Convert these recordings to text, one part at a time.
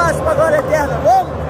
máxima glória eterna. Vamos!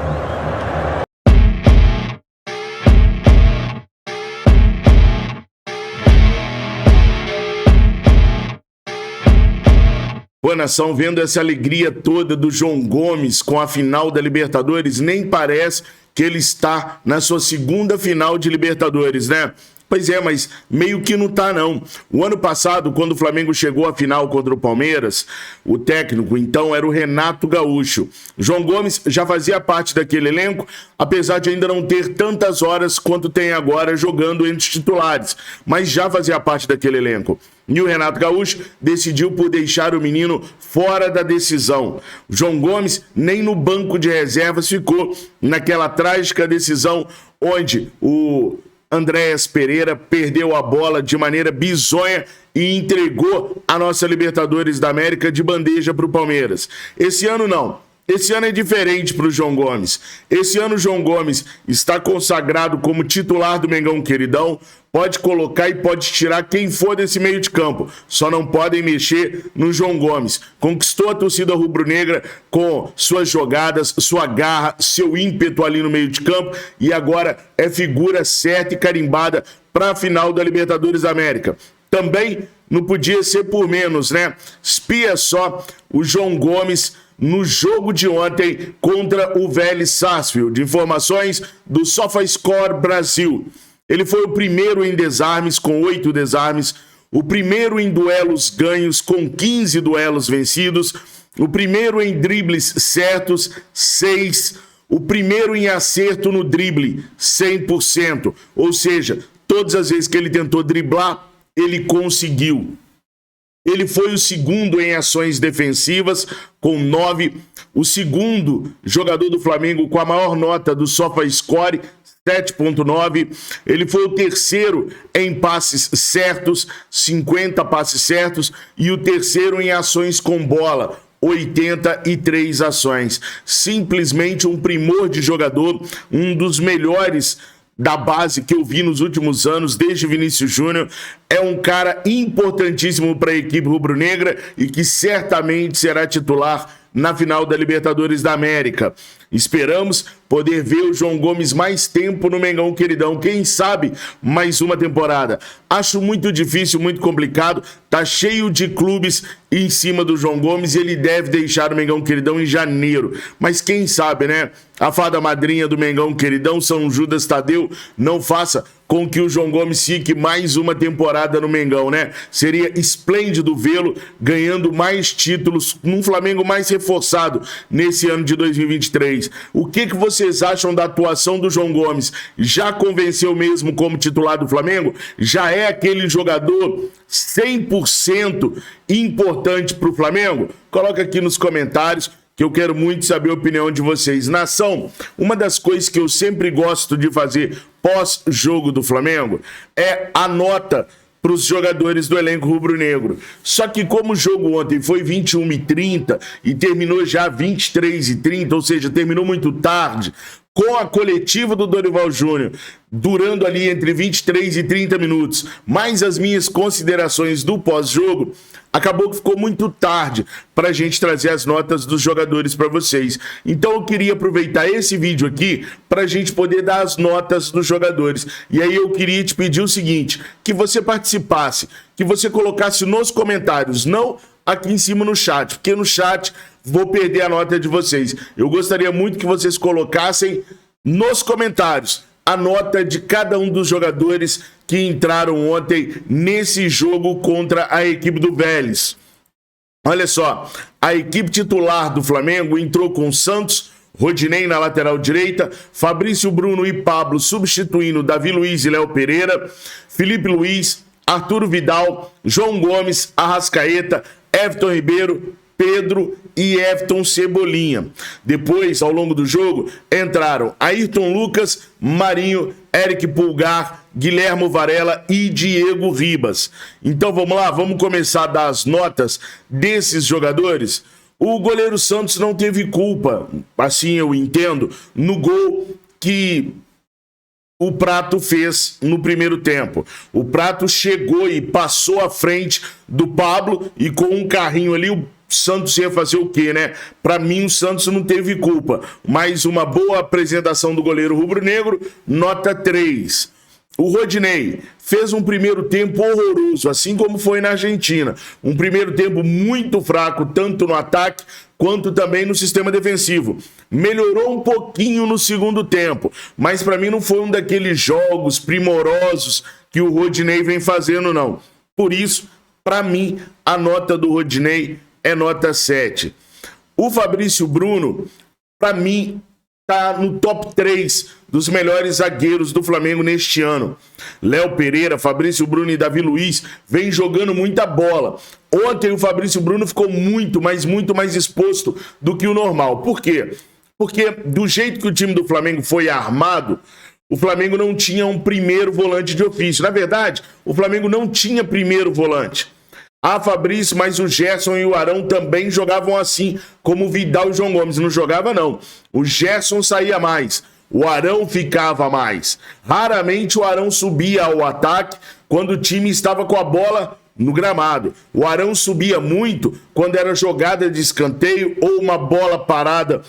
Boa nação, vendo essa alegria toda do João Gomes com a final da Libertadores, nem parece que ele está na sua segunda final de Libertadores, né? Pois é, mas meio que não tá não. O ano passado, quando o Flamengo chegou à final contra o Palmeiras, o técnico então era o Renato Gaúcho. João Gomes já fazia parte daquele elenco, apesar de ainda não ter tantas horas quanto tem agora jogando entre os titulares, mas já fazia parte daquele elenco. E o Renato Gaúcho decidiu por deixar o menino fora da decisão. João Gomes nem no banco de reservas ficou naquela trágica decisão onde o Andréas Pereira perdeu a bola de maneira bizonha e entregou a nossa Libertadores da América de bandeja para o Palmeiras. Esse ano não. Esse ano é diferente para o João Gomes. Esse ano o João Gomes está consagrado como titular do Mengão Queridão. Pode colocar e pode tirar quem for desse meio de campo. Só não podem mexer no João Gomes. Conquistou a torcida rubro-negra com suas jogadas, sua garra, seu ímpeto ali no meio de campo. E agora é figura certa e carimbada para a final da Libertadores da América. Também não podia ser por menos, né? Espia só o João Gomes no jogo de ontem contra o Vélez Sarsfield. Informações do SofaScore Brasil. Ele foi o primeiro em desarmes, com 8 desarmes, o primeiro em duelos ganhos, com 15 duelos vencidos, o primeiro em dribles certos, 6, o primeiro em acerto no drible, 100%. Ou seja, todas as vezes que ele tentou driblar, ele conseguiu. Ele foi o segundo em ações defensivas, com 9. O segundo jogador do Flamengo com a maior nota do SofaScore, 7.9. Ele foi o terceiro em passes certos, 50 passes certos. E o terceiro em ações com bola, 83 ações. Simplesmente um primor de jogador, um dos melhores da base que eu vi nos últimos anos, desde Vinícius Júnior. É um cara importantíssimo para a equipe rubro-negra e que certamente será titular na final da Libertadores da América. Esperamos poder ver o João Gomes mais tempo no Mengão Queridão. Quem sabe mais uma temporada. Acho muito difícil, muito complicado. Tá cheio de clubes em cima do João Gomes e ele deve deixar o Mengão Queridão em janeiro. Mas quem sabe, né? A fada madrinha do Mengão Queridão, São Judas Tadeu, não faça com que o João Gomes fique mais uma temporada no Mengão, né? Seria esplêndido vê-lo ganhando mais títulos num Flamengo mais reforçado nesse ano de 2023. O que vocês acham da atuação do João Gomes? Já convenceu mesmo como titular do Flamengo? Já é aquele jogador 100% importante para o Flamengo? Coloca aqui nos comentários, que eu quero muito saber a opinião de vocês. Nação, uma das coisas que eu sempre gosto de fazer pós-jogo do Flamengo é a nota para os jogadores do elenco rubro-negro. Só que como o jogo ontem foi 21h30 e terminou já 23h30, ou seja, terminou muito tarde, com a coletiva do Dorival Júnior, durando ali entre 23 e 30 minutos, mais as minhas considerações do pós-jogo, acabou que ficou muito tarde para a gente trazer as notas dos jogadores para vocês. Então eu queria aproveitar esse vídeo aqui para a gente poder dar as notas dos jogadores. E aí eu queria te pedir o seguinte, que você participasse, que você colocasse nos comentários, não aqui em cima no chat, porque no chat vou perder a nota de vocês. Eu gostaria muito que vocês colocassem nos comentários a nota de cada um dos jogadores que entraram ontem nesse jogo contra a equipe do Vélez. Olha só, a equipe titular do Flamengo entrou com Santos, Rodinei na lateral direita, Fabrício Bruno e Pablo substituindo Davi Luiz e Léo Pereira, Felipe Luiz, Arturo Vidal, João Gomes, Arrascaeta, Everton Ribeiro, Pedro e Everton Cebolinha. Depois, ao longo do jogo, entraram Ayrton Lucas, Marinho, Eric Pulgar, Guilherme Varela e Diego Ribas. Então vamos lá, vamos começar a dar as notas desses jogadores. O goleiro Santos não teve culpa, assim eu entendo, no gol que o Prato fez no primeiro tempo. O Prato chegou e passou à frente do Pablo e com um carrinho ali, o o Santos ia fazer o quê, né? Para mim, o Santos não teve culpa. Mas uma boa apresentação do goleiro rubro-negro, nota 3. O Rodinei fez um primeiro tempo horroroso, assim como foi na Argentina. Um primeiro tempo muito fraco, tanto no ataque quanto também no sistema defensivo. Melhorou um pouquinho no segundo tempo, mas para mim não foi um daqueles jogos primorosos que o Rodinei vem fazendo, não. Por isso, para mim, a nota do Rodinei é nota 7. O Fabrício Bruno, para mim, está no top 3 dos melhores zagueiros do Flamengo neste ano. Léo Pereira, Fabrício Bruno e Davi Luiz vêm jogando muita bola. Ontem o Fabrício Bruno ficou muito mais exposto do que o normal. Por quê? Porque do jeito que o time do Flamengo foi armado, o Flamengo não tinha um primeiro volante de ofício. Na verdade, o Flamengo não tinha primeiro volante. A Fabrício, mas o Gerson e o Arão também jogavam assim, como o Vidal e o João Gomes. Não jogava, não. O Gerson saía mais, o Arão ficava mais. Raramente o Arão subia ao ataque quando o time estava com a bola no gramado. O Arão subia muito quando era jogada de escanteio ou uma bola parada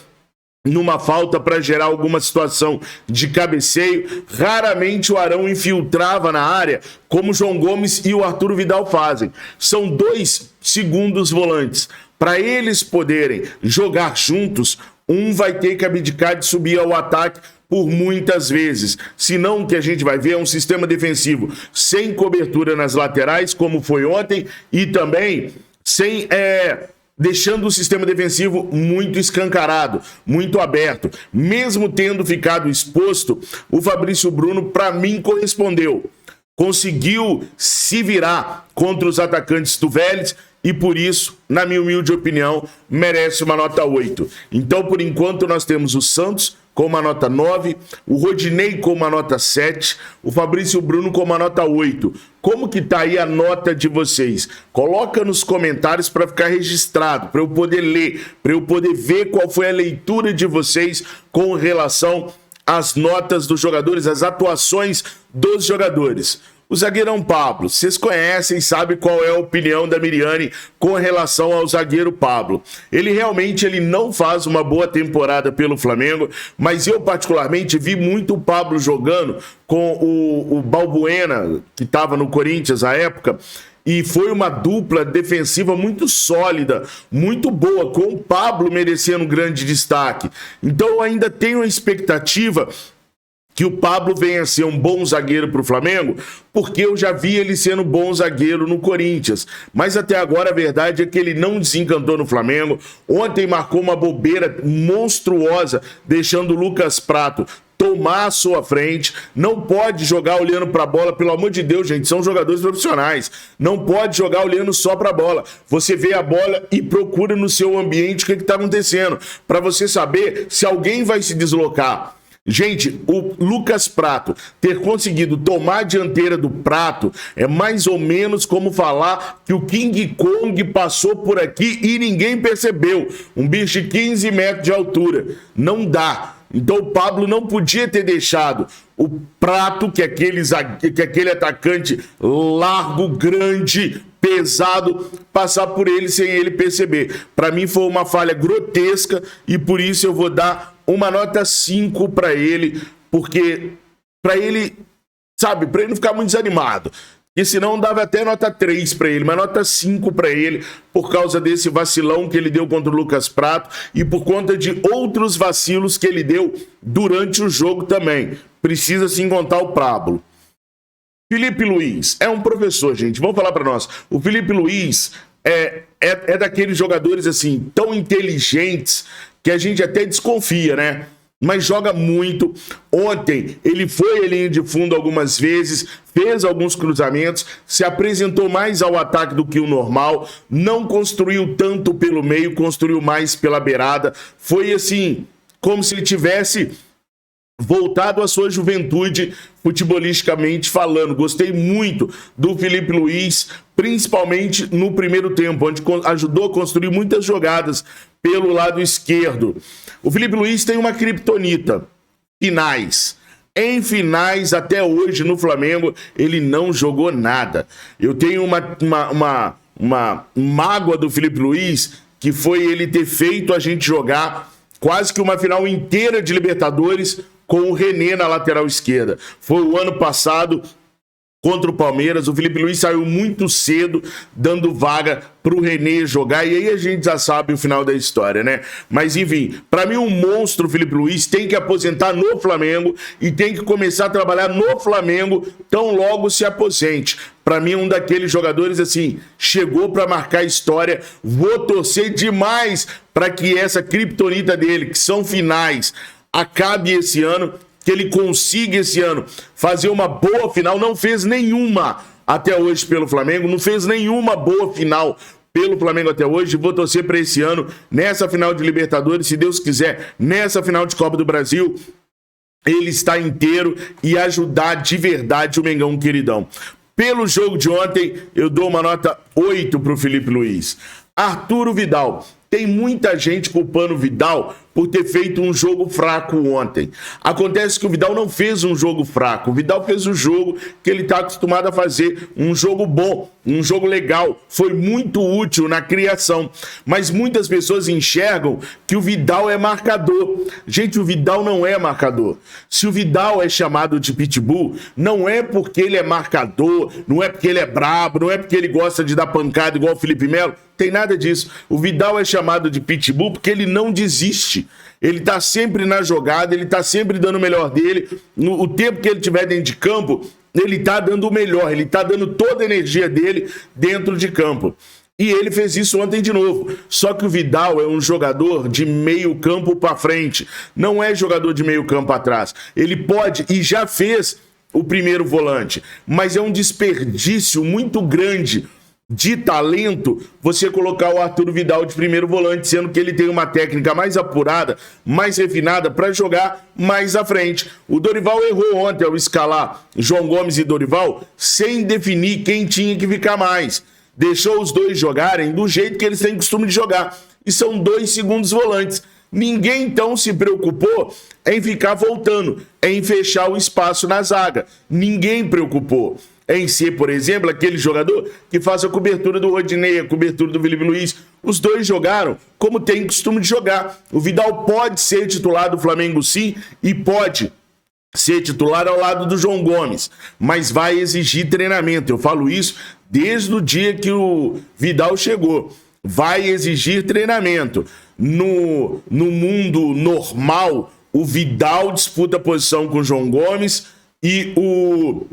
numa falta para gerar alguma situação de cabeceio. Raramente o Arão infiltrava na área, como o João Gomes e o Arthur Vidal fazem. São 2 segundos volantes. Para eles poderem jogar juntos, um vai ter que abdicar de subir ao ataque por muitas vezes. Senão o que a gente vai ver é um sistema defensivo sem cobertura nas laterais, como foi ontem, e também sem... deixando o sistema defensivo muito escancarado, muito aberto. Mesmo tendo ficado exposto, o Fabrício Bruno, para mim, correspondeu. Conseguiu se virar contra os atacantes do Vélez e, por isso, na minha humilde opinião, merece uma nota 8. Então, por enquanto, nós temos o Santos com uma nota 9, o Rodinei com uma nota 7, o Fabrício Bruno com uma nota 8. Como que tá aí a nota de vocês? Coloca nos comentários para ficar registrado, para eu poder ler, para eu poder ver qual foi a leitura de vocês com relação às notas dos jogadores, às atuações dos jogadores. O zagueirão Pablo, vocês conhecem, sabem qual é a opinião da Miriane com relação ao zagueiro Pablo. Ele realmente não faz uma boa temporada pelo Flamengo, mas eu particularmente vi muito o Pablo jogando com o Balbuena, que estava no Corinthians à época, e foi uma dupla defensiva muito sólida, muito boa, com o Pablo merecendo um grande destaque. Então eu ainda tenho a expectativa que o Pablo venha a ser um bom zagueiro para o Flamengo, porque eu já vi ele sendo bom zagueiro no Corinthians. Mas até agora a verdade é que ele não desencantou no Flamengo. Ontem marcou uma bobeira monstruosa, deixando o Lucas Prato tomar a sua frente. Não pode jogar olhando para a bola, pelo amor de Deus, gente, são jogadores profissionais. Não pode jogar olhando só para a bola. Você vê a bola e procura no seu ambiente o que está acontecendo, para você saber se alguém vai se deslocar. Gente, o Lucas Prato ter conseguido tomar a dianteira do Prato é mais ou menos como falar que o King Kong passou por aqui e ninguém percebeu. Um bicho de 15 metros de altura. Não dá. Então o Pablo não podia ter deixado o Prato, que é aquele atacante largo, grande, pesado, passar por ele sem ele perceber. Para mim foi uma falha grotesca e por isso eu vou dar uma nota 5 para ele, porque para ele, sabe, para ele não ficar muito desanimado. E senão dava até nota 3 para ele, mas nota 5 para ele, por causa desse vacilão que ele deu contra o Lucas Prato e por conta de outros vacilos que ele deu durante o jogo também. Precisa sim contar o Pablo. Felipe Luiz é um professor, gente. Vamos falar para nós. O Felipe Luiz é daqueles jogadores assim tão inteligentes que a gente até desconfia, né? Mas joga muito. Ontem ele foi à linha de fundo algumas vezes, fez alguns cruzamentos, se apresentou mais ao ataque do que o normal, não construiu tanto pelo meio, construiu mais pela beirada. Foi assim, como se ele tivesse voltado à sua juventude futebolisticamente falando. Gostei muito do Felipe Luiz, principalmente no primeiro tempo, onde ajudou a construir muitas jogadas pelo lado esquerdo. O Felipe Luiz tem uma criptonita: finais. Em finais, até hoje, no Flamengo, ele não jogou nada. Eu tenho uma mágoa do Felipe Luiz que foi ele ter feito a gente jogar quase que uma final inteira de Libertadores com o René na lateral esquerda. Foi o ano passado contra o Palmeiras, o Felipe Luiz saiu muito cedo, dando vaga para o René jogar, e aí a gente já sabe o final da história, né? Mas enfim, para mim um monstro, o Felipe Luiz, tem que aposentar no Flamengo e tem que começar a trabalhar no Flamengo tão logo se aposente. Para mim, um daqueles jogadores, assim, chegou para marcar história. Vou torcer demais para que essa criptonita dele, que são finais, acabe esse ano, que ele consiga esse ano fazer uma boa final. Não fez nenhuma até hoje pelo Flamengo, não fez nenhuma boa final pelo Flamengo até hoje. Vou torcer para esse ano, nessa final de Libertadores, se Deus quiser, nessa final de Copa do Brasil, ele está inteiro e ajudar de verdade o Mengão queridão. Pelo jogo de ontem, eu dou uma nota 8 para o Felipe Luiz. Arturo Vidal. Tem muita gente culpando o Vidal por ter feito um jogo fraco ontem. Acontece que o Vidal não fez um jogo fraco. O Vidal fez um jogo que ele está acostumado a fazer, um jogo bom, um jogo legal. Foi muito útil na criação. Mas muitas pessoas enxergam que o Vidal é marcador. Gente, o Vidal não é marcador. Se o Vidal é chamado de pitbull, não é porque ele é marcador, não é porque ele é brabo, não é porque ele gosta de dar pancada igual o Felipe Melo. Tem nada disso. O Vidal é chamado de pitbull porque ele não desiste. Ele tá sempre na jogada, ele tá sempre dando o melhor dele. O tempo que ele tiver dentro de campo, ele tá dando o melhor, ele tá dando toda a energia dele dentro de campo. E ele fez isso ontem de novo. Só que o Vidal é um jogador de meio campo para frente. Não é jogador de meio campo atrás. Ele pode e já fez o primeiro volante, mas é um desperdício muito grande de talento você colocar o Arturo Vidal de primeiro volante, sendo que ele tem uma técnica mais apurada, mais refinada para jogar mais à frente. O Dorival errou ontem ao escalar João Gomes e Dorival sem definir quem tinha que ficar mais. Deixou os dois jogarem do jeito que eles têm costume de jogar, e são dois segundos volantes. Ninguém então se preocupou em ficar voltando, em fechar o espaço na zaga. Ninguém preocupou em ser, por exemplo, aquele jogador que faz a cobertura do Rodinei, a cobertura do Felipe Luiz. Os dois jogaram como tem costume de jogar. O Vidal pode ser titular do Flamengo sim, e pode ser titular ao lado do João Gomes, mas vai exigir treinamento. Eu falo isso desde o dia que o Vidal chegou. Vai exigir treinamento. No mundo normal, o Vidal disputa a posição com o João Gomes e o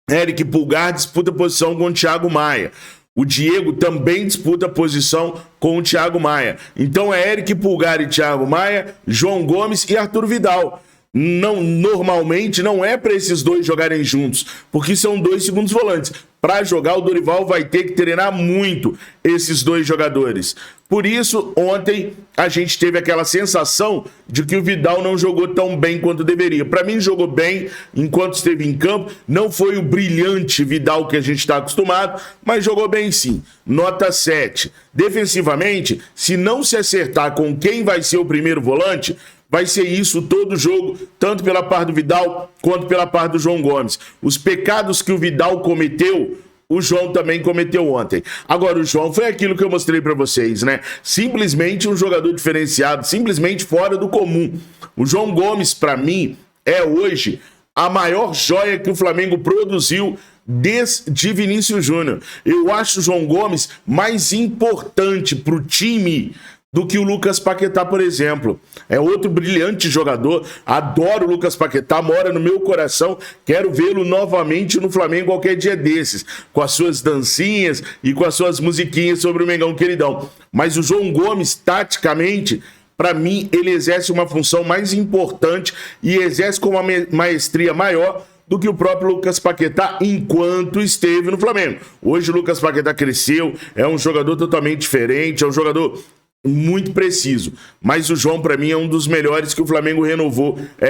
Eric Pulgar disputa a posição com o Thiago Maia. O Diego também disputa a posição com o Thiago Maia. Então é Eric Pulgar e Thiago Maia, João Gomes e Arturo Vidal. Normalmente não é para esses dois jogarem juntos, porque são dois segundos volantes. Para jogar, o Dorival vai ter que treinar muito esses dois jogadores. Por isso, ontem a gente teve aquela sensação de que o Vidal não jogou tão bem quanto deveria. Para mim, jogou bem enquanto esteve em campo. Não foi o brilhante Vidal que a gente está acostumado, mas jogou bem sim. Nota 7. Defensivamente, se não se acertar com quem vai ser o primeiro volante, vai ser isso todo jogo, tanto pela parte do Vidal quanto pela parte do João Gomes. Os pecados que o Vidal cometeu, o João também cometeu ontem. Agora, o João foi aquilo que eu mostrei para vocês, né? Simplesmente um jogador diferenciado, simplesmente fora do comum. O João Gomes, para mim, é hoje a maior joia que o Flamengo produziu desde Vinícius Júnior. Eu acho o João Gomes mais importante para o time do que o Lucas Paquetá, por exemplo. É outro brilhante jogador, adoro o Lucas Paquetá, mora no meu coração, quero vê-lo novamente no Flamengo qualquer dia desses, com as suas dancinhas e com as suas musiquinhas sobre o Mengão queridão. Mas o João Gomes, taticamente, para mim, ele exerce uma função mais importante e exerce com uma maestria maior do que o próprio Lucas Paquetá enquanto esteve no Flamengo. Hoje o Lucas Paquetá cresceu, é um jogador totalmente diferente, é um jogador muito preciso, mas o João para mim é um dos melhores que o Flamengo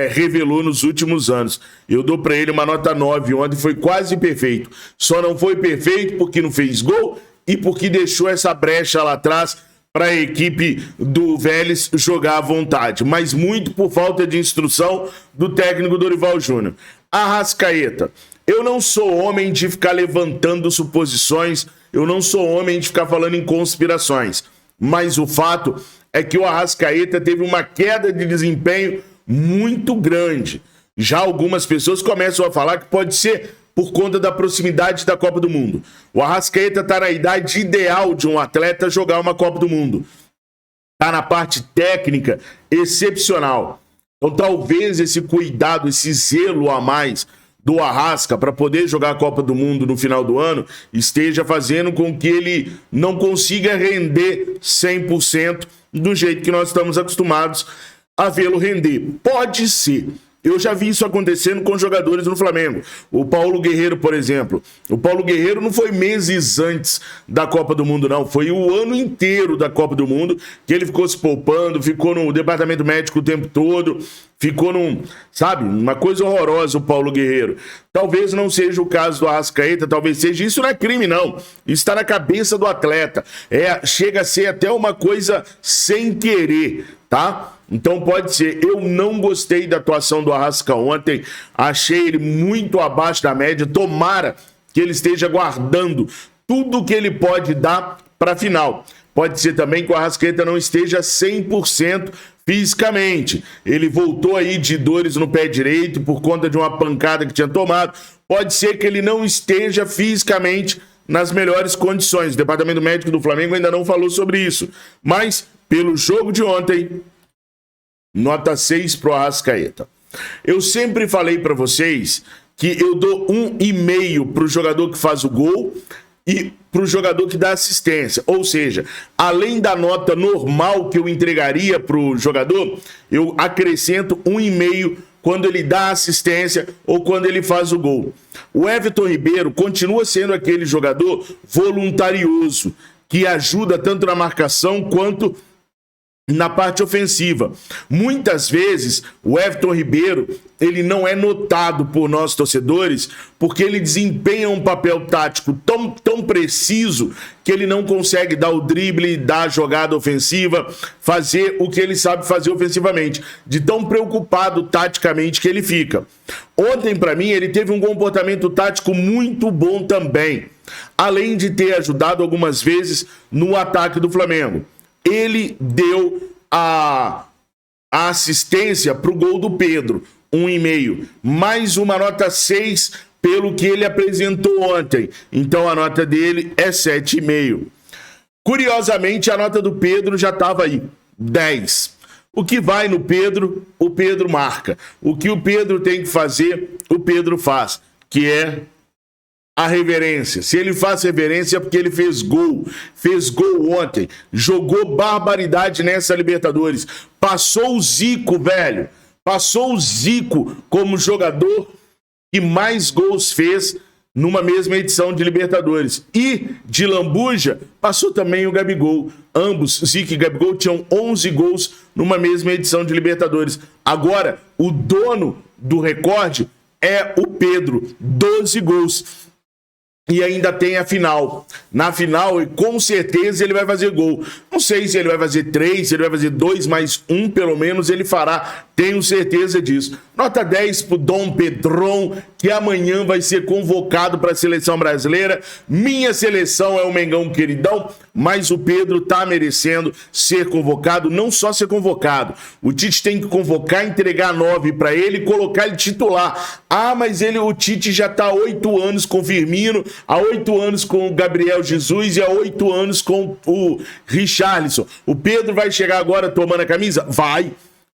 revelou nos últimos anos. Eu dou para ele uma nota 9, ontem foi quase perfeito, só não foi perfeito porque não fez gol e porque deixou essa brecha lá atrás para a equipe do Vélez jogar à vontade, mas muito por falta de instrução do técnico Dorival Júnior. Arrascaeta, eu não sou homem de ficar levantando suposições, eu não sou homem de ficar falando em conspirações. mas o fato é que o Arrascaeta teve uma queda de desempenho muito grande. Já algumas pessoas começam a falar que pode ser por conta da proximidade da Copa do Mundo. O Arrascaeta está na idade ideal de um atleta jogar uma Copa do Mundo. Está na parte técnica excepcional. Então talvez esse cuidado, esse zelo a mais do Arrasca para poder jogar a Copa do Mundo no final do ano esteja fazendo com que ele não consiga render 100% do jeito que nós estamos acostumados a vê-lo render. Pode ser. Eu já vi isso acontecendo com jogadores no Flamengo. O Paulo Guerreiro, por exemplo. O Paulo Guerreiro não foi meses antes da Copa do Mundo, não. Foi o ano inteiro da Copa do Mundo que ele ficou se poupando, ficou no departamento médico o tempo todo, ficou sabe, uma coisa horrorosa o Paulo Guerreiro. Talvez não seja o caso do Arrascaeta, talvez seja. Isso não é crime, não. Isso está na cabeça do atleta. Chega a ser até uma coisa sem querer, tá? Então pode ser. Eu não gostei da atuação do Arrasca ontem, achei ele muito abaixo da média. Tomara que ele esteja guardando tudo que ele pode dar para a final. Pode ser também que o Arrascaeta não esteja 100% fisicamente. Ele voltou aí de dores no pé direito por conta de uma pancada que tinha tomado. Pode ser que ele não esteja fisicamente nas melhores condições. O departamento médico do Flamengo ainda não falou sobre isso. Mas, pelo jogo de ontem, nota 6 pro Arrascaeta. Eu sempre falei para vocês que eu dou 1,5 pro jogador que faz o gol e pro jogador que dá assistência. Ou seja, além da nota normal que eu entregaria pro jogador, eu acrescento 1,5 quando ele dá assistência ou quando ele faz o gol. O Everton Ribeiro continua sendo aquele jogador voluntarioso, que ajuda tanto na marcação quanto na parte ofensiva. Muitas vezes o Everton Ribeiro ele não é notado por nós torcedores porque ele desempenha um papel tático tão preciso que ele não consegue dar o drible, dar a jogada ofensiva, fazer o que ele sabe fazer ofensivamente, de tão preocupado taticamente que ele fica. Ontem, para mim, ele teve um comportamento tático muito bom também, além de ter ajudado algumas vezes no ataque do Flamengo. Ele deu a assistência para o gol do Pedro, 1,5. Mais uma nota 6 pelo que ele apresentou ontem. Então a nota dele é 7,5. Curiosamente, a nota do Pedro já estava aí, 10. O que vai no Pedro, o Pedro marca. O que o Pedro tem que fazer, o Pedro faz, que é a reverência. Se ele faz reverência é porque ele fez gol ontem, jogou barbaridade nessa Libertadores, passou o Zico, velho, passou o Zico como jogador que mais gols fez numa mesma edição de Libertadores. E de lambuja, passou também o Gabigol. Ambos, Zico e Gabigol, tinham 11 gols numa mesma edição de Libertadores. Agora, o dono do recorde é o Pedro, 12 gols. E ainda tem a final. Na final, com certeza, ele vai fazer gol. Não sei se ele vai fazer 3, se ele vai fazer 2, mas 1, pelo menos, ele fará. Tenho certeza disso. Nota 10 pro Dom Pedrão, que amanhã vai ser convocado para a seleção brasileira. Minha seleção é o Mengão queridão, mas o Pedro tá merecendo ser convocado, não só ser convocado. O Tite tem que convocar, entregar 9 para ele e colocar ele titular. Ah, mas o Tite já tá há 8 anos com o Firmino, há 8 anos com o Gabriel Jesus e há 8 anos com o Richarlison. O Pedro vai chegar agora tomando a camisa? Vai.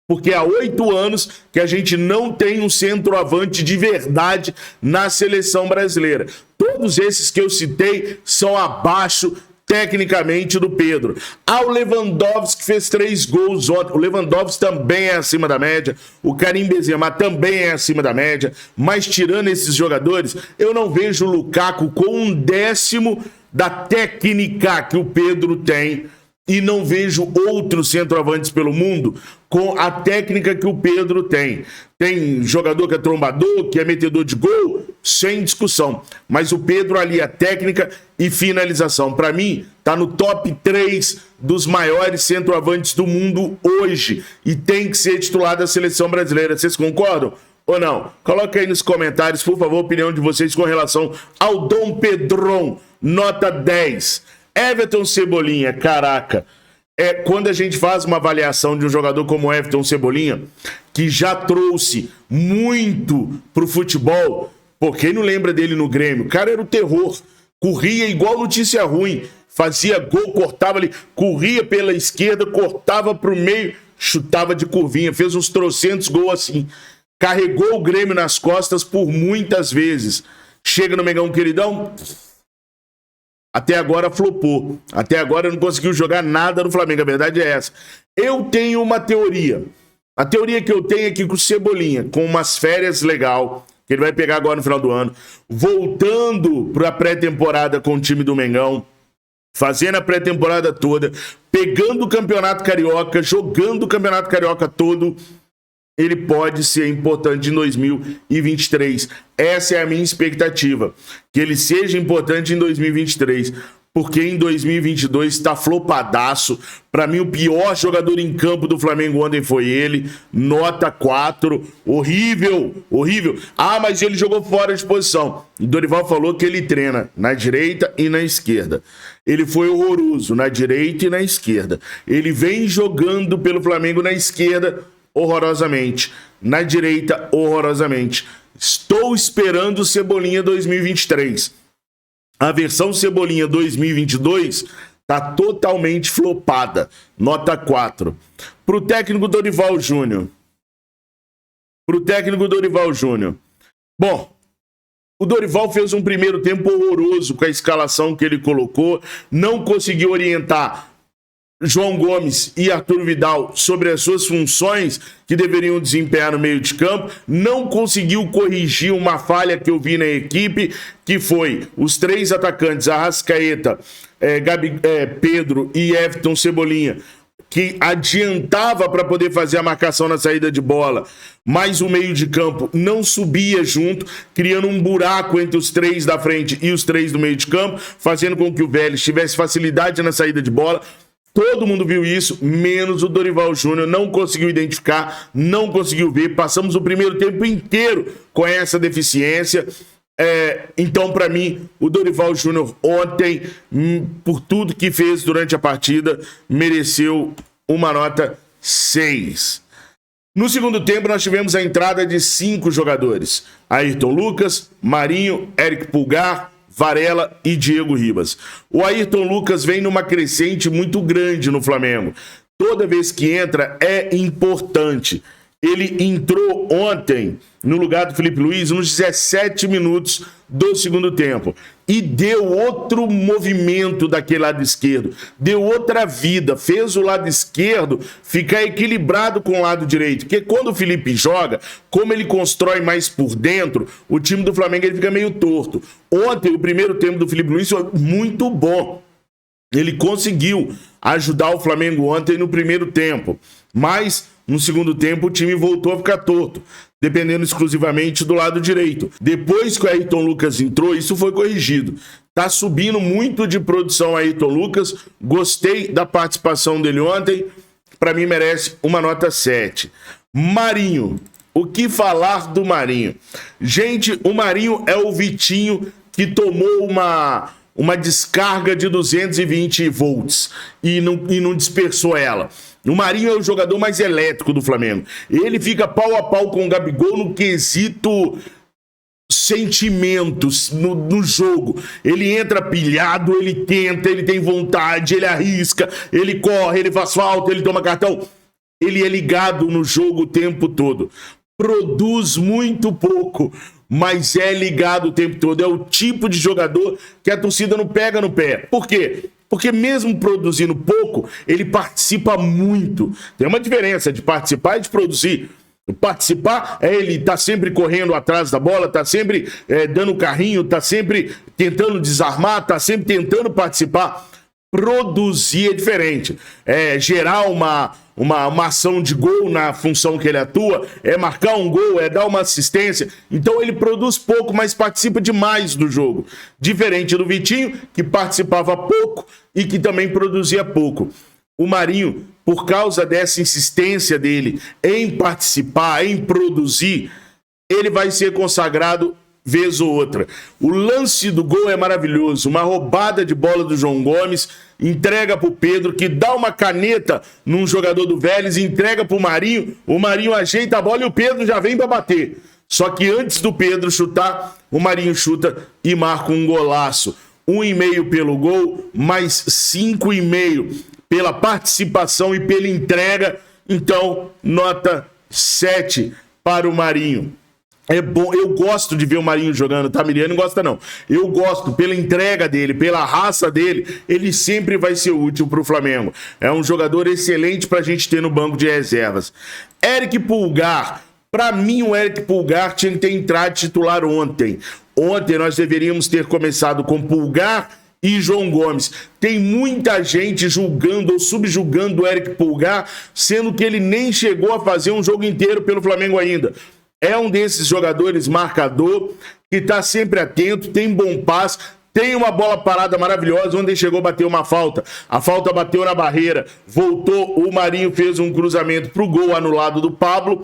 Porque há 8 anos que a gente não tem um centroavante de verdade na seleção brasileira. Todos esses que eu citei são abaixo tecnicamente do Pedro. O Lewandowski fez 3 gols ontem. O Lewandowski também é acima da média. O Karim Benzema também é acima da média. Mas tirando esses jogadores, eu não vejo o Lukaku com 1/10 da técnica que o Pedro tem. E não vejo outros centroavantes pelo mundo com a técnica que o Pedro tem. Tem jogador que é trombador, que é metedor de gol, sem discussão. Mas o Pedro ali, a técnica e finalização. Para mim, tá no top 3 dos maiores centroavantes do mundo hoje. E tem que ser titular da seleção brasileira. Vocês concordam ou não? Coloca aí nos comentários, por favor, a opinião de vocês com relação ao Dom Pedrão. Nota 10. Everton Cebolinha, caraca, quando a gente faz uma avaliação de um jogador como Everton Cebolinha, que já trouxe muito pro futebol, pô, quem não lembra dele no Grêmio? O cara era o terror, corria igual notícia ruim, fazia gol, cortava ali, corria pela esquerda, cortava pro meio, chutava de curvinha, fez uns trocentos gols assim. Carregou o Grêmio nas costas por muitas vezes. Chega no Mengão, queridão, até agora flopou. Até agora não conseguiu jogar nada no Flamengo. A verdade é essa. Eu tenho uma teoria. A teoria que eu tenho é que com o Cebolinha, com umas férias legal, que ele vai pegar agora no final do ano, voltando para a pré-temporada com o time do Mengão, fazendo a pré-temporada toda, pegando o Campeonato Carioca, jogando o Campeonato Carioca todo, ele pode ser importante em 2023. Essa é a minha expectativa, que ele seja importante em 2023, porque em 2022 está flopadaço. Para mim, o pior jogador em campo do Flamengo ontem foi ele, nota 4, horrível, horrível. Ah, mas ele jogou fora de posição. O Dorival falou que ele treina na direita e na esquerda. Ele foi horroroso na direita e na esquerda. Ele vem jogando pelo Flamengo na esquerda horrorosamente, na direita horrorosamente. Estou esperando o Cebolinha 2023. A versão Cebolinha 2022 tá totalmente flopada, nota 4. Pro técnico Dorival Júnior. Bom, o Dorival fez um primeiro tempo horroroso com a escalação que ele colocou, não conseguiu orientar João Gomes e Arthur Vidal sobre as suas funções que deveriam desempenhar no meio de campo, não conseguiu corrigir uma falha que eu vi na equipe, que foi os 3 atacantes, Arrascaeta, Pedro e Everton Cebolinha, que adiantava para poder fazer a marcação na saída de bola, mas o meio de campo não subia junto, criando um buraco entre os 3 da frente e os 3 do meio de campo, fazendo com que o Vélez tivesse facilidade na saída de bola. Todo mundo viu isso, menos o Dorival Júnior, não conseguiu identificar, não conseguiu ver. Passamos o primeiro tempo inteiro com essa deficiência. Então, para mim, o Dorival Júnior ontem, por tudo que fez durante a partida, mereceu uma nota 6. No segundo tempo, nós tivemos a entrada de 5 jogadores. Ayrton Lucas, Marinho, Eric Pulgar, Varela e Diego Ribas. O Ayrton Lucas vem numa crescente muito grande no Flamengo. Toda vez que entra é importante. Ele entrou ontem no lugar do Felipe Luiz nos 17 minutos do segundo tempo e deu outro movimento daquele lado esquerdo, deu outra vida, fez o lado esquerdo ficar equilibrado com o lado direito, porque quando o Felipe joga, como ele constrói mais por dentro, o time do Flamengo ele fica meio torto. Ontem o primeiro tempo do Felipe Luiz foi muito bom, ele conseguiu ajudar o Flamengo ontem no primeiro tempo, mas no segundo tempo o time voltou a ficar torto, dependendo exclusivamente do lado direito. Depois que o Ayrton Lucas entrou, isso foi corrigido. Tá subindo muito de produção Ayrton Lucas, gostei da participação dele ontem, para mim merece uma nota 7. Marinho, o que falar do Marinho? Gente, o Marinho é o Vitinho que tomou uma descarga de 220 volts e não dispersou ela. O Marinho é o jogador mais elétrico do Flamengo. Ele fica pau a pau com o Gabigol no quesito sentimentos no jogo. Ele entra pilhado, ele tenta, ele tem vontade, ele arrisca, ele corre, ele faz falta, ele toma cartão. Ele é ligado no jogo o tempo todo. Produz muito pouco, mas é ligado o tempo todo. É o tipo de jogador que a torcida não pega no pé. Por quê? Porque mesmo produzindo pouco, ele participa muito. Tem uma diferença de participar e de produzir. Participar é ele estar sempre correndo atrás da bola, tá sempre dando carrinho, tá sempre tentando desarmar, tá sempre tentando participar. Produzir é diferente. É gerar uma ação de gol na função que ele atua, é marcar um gol, é dar uma assistência. Então ele produz pouco, mas participa demais do jogo. Diferente do Vitinho, que participava pouco e que também produzia pouco. O Marinho, por causa dessa insistência dele em participar, em produzir, ele vai ser consagrado vez ou outra. O lance do gol é maravilhoso, uma roubada de bola do João Gomes, entrega pro Pedro, que dá uma caneta num jogador do Vélez, entrega pro Marinho, o Marinho ajeita a bola e o Pedro já vem para bater. Só que antes do Pedro chutar, o Marinho chuta e marca um golaço. 1,5 pelo gol, mais 5,5 pela participação e pela entrega. Então, nota 7 para o Marinho. É bom, eu gosto de ver o Marinho jogando, tá? Miriam não gosta não. Eu gosto pela entrega dele, pela raça dele, ele sempre vai ser útil pro Flamengo. É um jogador excelente pra gente ter no banco de reservas. Eric Pulgar, pra mim o Eric Pulgar tinha que ter entrado titular ontem. Ontem nós deveríamos ter começado com Pulgar e João Gomes. Tem muita gente julgando ou subjulgando o Eric Pulgar, sendo que ele nem chegou a fazer um jogo inteiro pelo Flamengo ainda. É um desses jogadores marcador, que está sempre atento, tem bom passe, tem uma bola parada maravilhosa, onde ele chegou a bater uma falta. A falta bateu na barreira, voltou, o Marinho fez um cruzamento para o gol anulado do Pablo.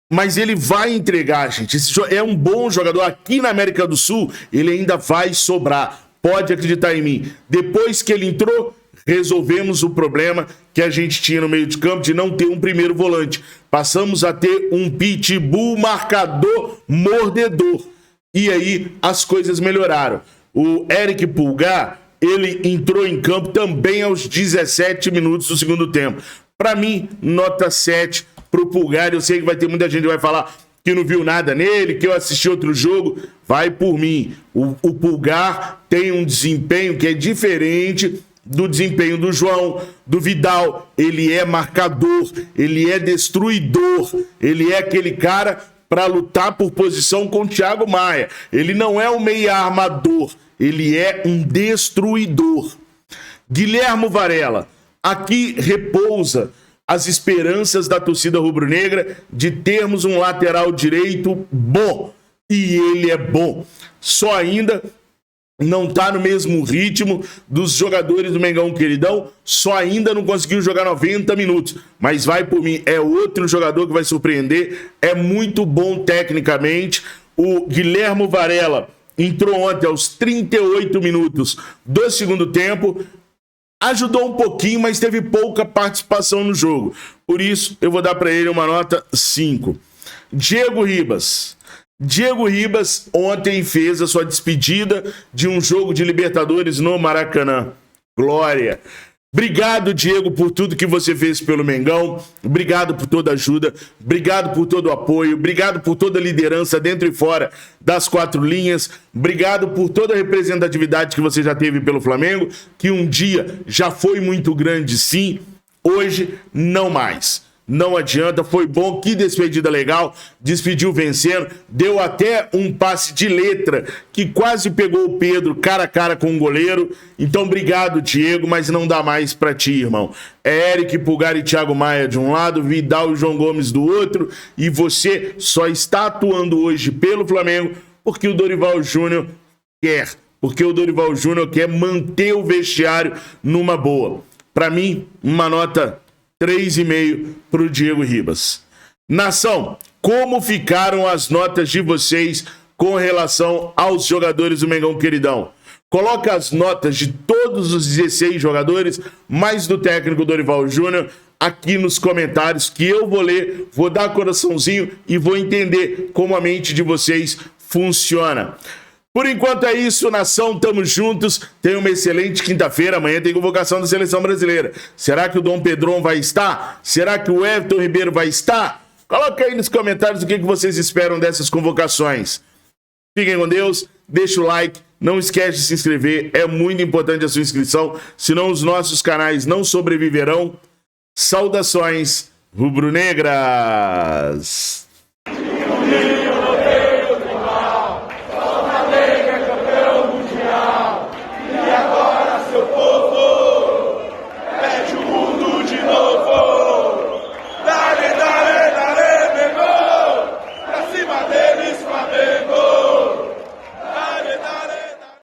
Mas ele vai entregar, gente. Esse é um bom jogador. Aqui na América do Sul, ele ainda vai sobrar. Pode acreditar em mim. Depois que ele entrou, resolvemos o problema que a gente tinha no meio de campo de não ter um primeiro volante. Passamos a ter um pitbull marcador mordedor. E aí as coisas melhoraram. O Eric Pulgar, ele entrou em campo também aos 17 minutos do segundo tempo. Para mim, nota 7 pro Pulgar. Eu sei que vai ter muita gente que vai falar que não viu nada nele, que eu assisti outro jogo. Vai por mim. O Pulgar tem um desempenho que é diferente do desempenho do João, do Vidal. Ele é marcador, ele é destruidor, ele é aquele cara para lutar por posição com o Thiago Maia. Ele não é um meia armador, ele é um destruidor. Guilhermo Varela, aqui repousa as esperanças da torcida rubro-negra de termos um lateral direito bom. E ele é bom. Só ainda não está no mesmo ritmo dos jogadores do Mengão Queridão, só ainda não conseguiu jogar 90 minutos. Mas vai por mim, é outro jogador que vai surpreender, é muito bom tecnicamente. O Guilhermo Varela entrou ontem aos 38 minutos do segundo tempo, ajudou um pouquinho, mas teve pouca participação no jogo. Por isso, eu vou dar para ele uma nota 5. Diego Ribas. Diego Ribas ontem fez a sua despedida de um jogo de Libertadores no Maracanã. Glória! Obrigado, Diego, por tudo que você fez pelo Mengão. Obrigado por toda a ajuda. Obrigado por todo o apoio. Obrigado por toda a liderança dentro e fora das 4 linhas. Obrigado por toda a representatividade que você já teve pelo Flamengo, que um dia já foi muito grande, sim. Hoje, não mais. Não adianta, foi bom, que despedida legal, despediu vencendo, deu até um passe de letra, que quase pegou o Pedro cara a cara com o goleiro. Então obrigado, Diego, mas não dá mais pra ti, irmão. É Eric Pulgar e Thiago Maia de um lado, Vidal e João Gomes do outro, e você só está atuando hoje pelo Flamengo porque o Dorival Júnior quer, porque o Dorival Júnior quer manter o vestiário numa boa. Pra mim, uma nota 3,5 para o Diego Ribas. Nação, como ficaram as notas de vocês com relação aos jogadores do Mengão Queridão? Coloca as notas de todos os 16 jogadores, mais do técnico Dorival Júnior, aqui nos comentários, que eu vou ler, vou dar coraçãozinho e vou entender como a mente de vocês funciona. Por enquanto é isso, nação, tamo juntos. Tenha uma excelente quinta-feira. Amanhã tem convocação da Seleção Brasileira. Será que o Dom Pedrão vai estar? Será que o Everton Ribeiro vai estar? Coloca aí nos comentários o que vocês esperam dessas convocações. Fiquem com Deus, deixa o like, não esquece de se inscrever. É muito importante a sua inscrição, senão os nossos canais não sobreviverão. Saudações rubro-negras!